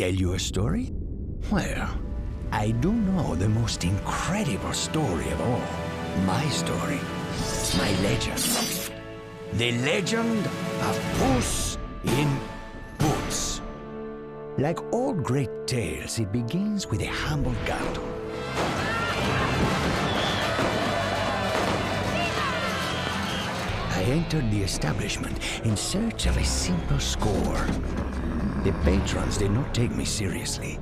Tell you a story? Well, I do know the most incredible story of all. My story. My legend. The legend of Puss in Boots. Like all great tales, it begins with a humble gato. I entered the establishment in search of a simple score. The patrons did not take me seriously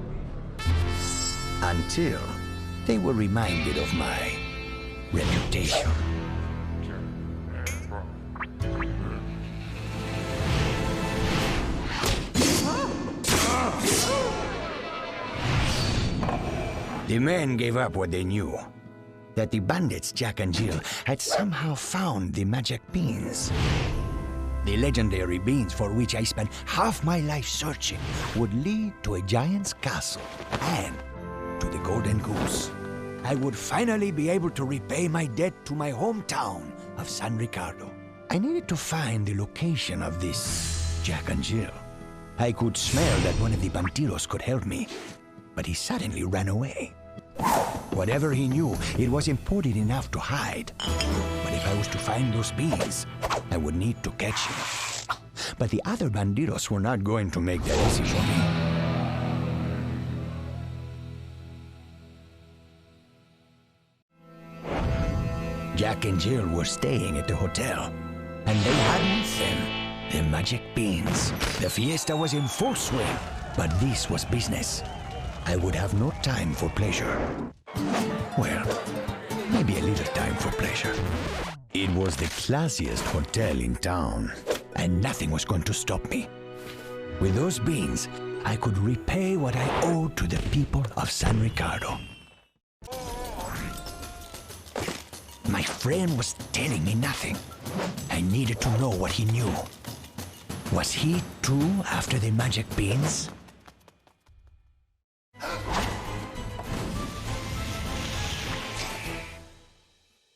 until they were reminded of my reputation. The men gave up what they knew, that the bandits Jack and Jill had somehow found the magic beans. The legendary beans for which I spent half my life searching would lead to a giant's castle and to the golden goose. I would finally be able to repay my debt to my hometown of San Ricardo. I needed to find the location of this Jack and Jill. I could smell that one of the bandidos could help me, but he suddenly ran away. Whatever he knew, it was important enough to hide. But if I was to find those beans, I would need to catch him. But the other bandidos were not going to make that easy for me. Jack and Jill were staying at the hotel, and they had with them the magic beans. The fiesta was in full swing, but this was business. I would have no time for pleasure. Well, maybe a little time for pleasure. It was the classiest hotel in town, and nothing was going to stop me. With those beans, I could repay what I owed to the people of San Ricardo. My friend was telling me nothing. I needed to know what he knew. Was he too after the magic beans?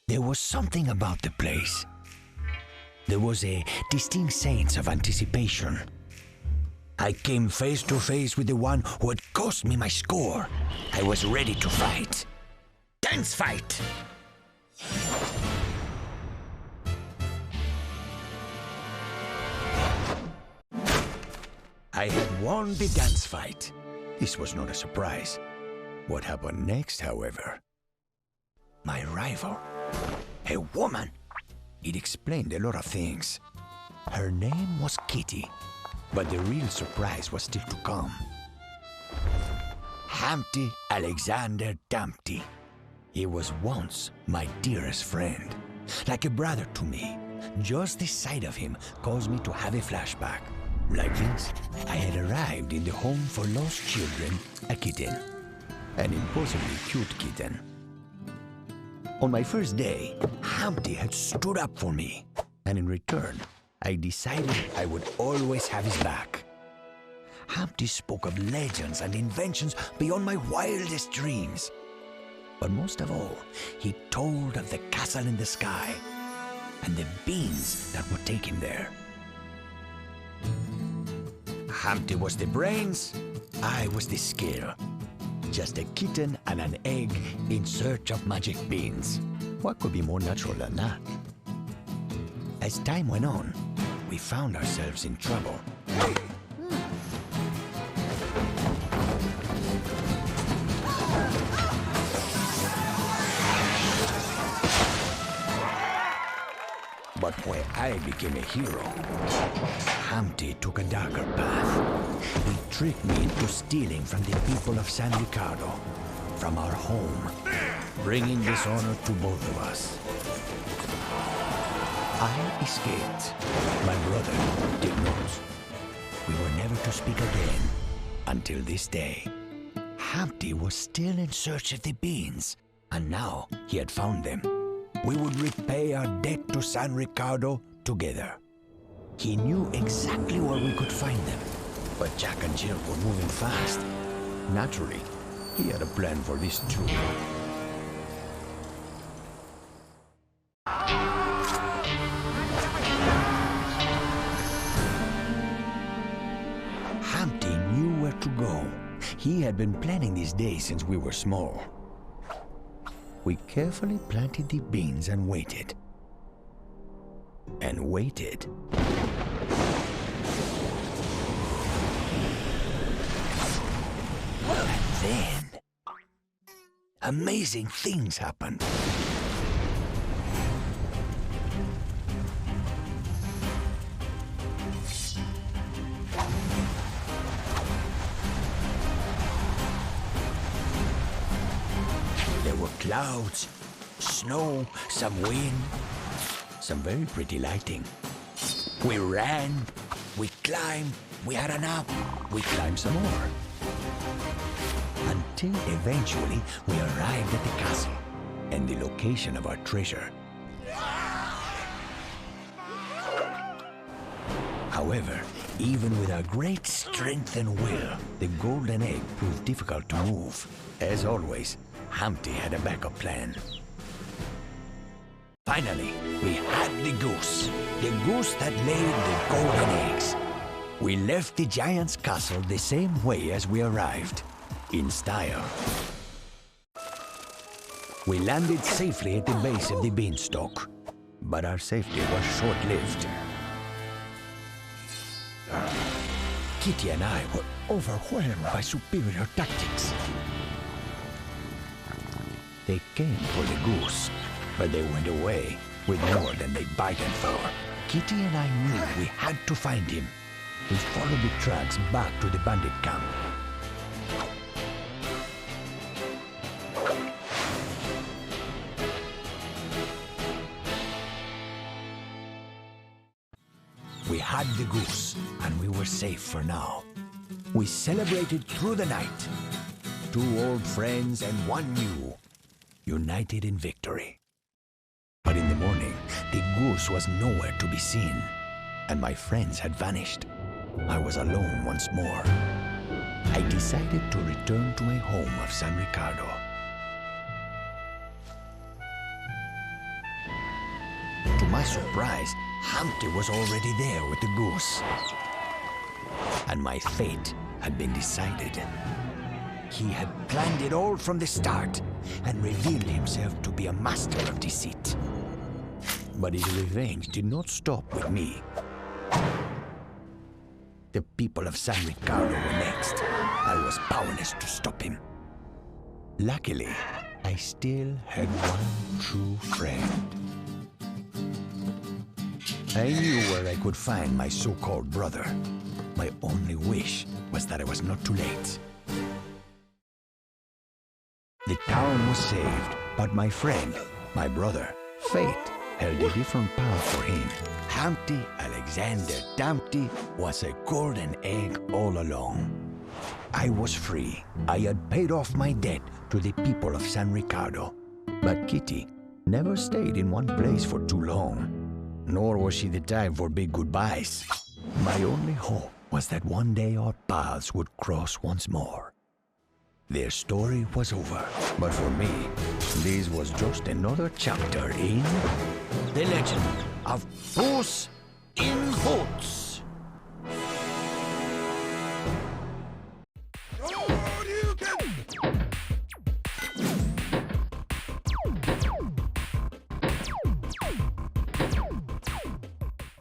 There was something about the place. There was a distinct sense of anticipation. I came face to face with the one who had cost me my score. I was ready to fight. Dance fight! I had won the dance fight. This was not a surprise. What happened next, however? My rival. A woman. It explained a lot of things. Her name was Kitty, but the real surprise was still to come. Humpty Alexander Dumpty. He was once my dearest friend, like a brother to me. Just the sight of him caused me to have a flashback. Like this, I had arrived in the home for lost children, a kitten. An impossibly cute kitten. On my first day, Humpty had stood up for me, and in return, I decided I would always have his back. Humpty spoke of legends and inventions beyond my wildest dreams. But most of all, he told of the castle in the sky and the beans that would take him there. Humpty was the brains, I was the skill. Just a kitten and an egg in search of magic beans. What could be more natural than that? As time went on, we found ourselves in trouble. But where I became a hero, Humpty took a darker path. He tricked me into stealing from the people of San Ricardo, from our home, bringing dishonor to both of us. I escaped. My brother did not. We were never to speak again until this day. Humpty was still in search of the beans, and now he had found them. We would repay our debt to San Ricardo together. He knew exactly where we could find them, but Jack and Jill were moving fast. Naturally, he had a plan for this too. Humpty knew where to go. He had been planning this day since we were small. We carefully planted the beans and waited. And waited. And then, amazing things happened. There were clouds, snow, some wind, some very pretty lighting. We ran, we climbed, we had a nap, we climbed some more. Until eventually we arrived at the castle and the location of our treasure. However, even with our great strength and will, the golden egg proved difficult to move. As always, Humpty had a backup plan. Finally, we had the goose that laid the golden eggs. We left the giant's castle the same way as we arrived, in style. We landed safely at the base of the beanstalk, but our safety was short-lived. Kitty and I were overwhelmed by superior tactics. They came for the goose, but they went away with more than they bargained for. Kitty and I knew we had to find him. We followed the tracks back to the bandit camp. We had the goose, and we were safe for now. We celebrated through the night. 2 old friends and 1 new, united in victory. But in the morning, the goose was nowhere to be seen, and my friends had vanished. I was alone once more. I decided to return to my home of San Ricardo. To my surprise, Humpty was already there with the goose. And my fate had been decided. He had planned it all from the start and revealed himself to be a master of deceit. But his revenge did not stop with me. The people of San Ricardo were next. I was powerless to stop him. Luckily, I still had one true friend. I knew where I could find my so-called brother. My only wish was that I was not too late. The town was saved, but my friend, my brother, Fate, held a different path for him. Humpty Alexander Dumpty was a golden egg all along. I was free. I had paid off my debt to the people of San Ricardo. But Kitty never stayed in one place for too long. Nor was she the type for big goodbyes. My only hope was that one day our paths would cross once more. Their story was over, but for me, this was just another chapter in the legend of Puss in Boots.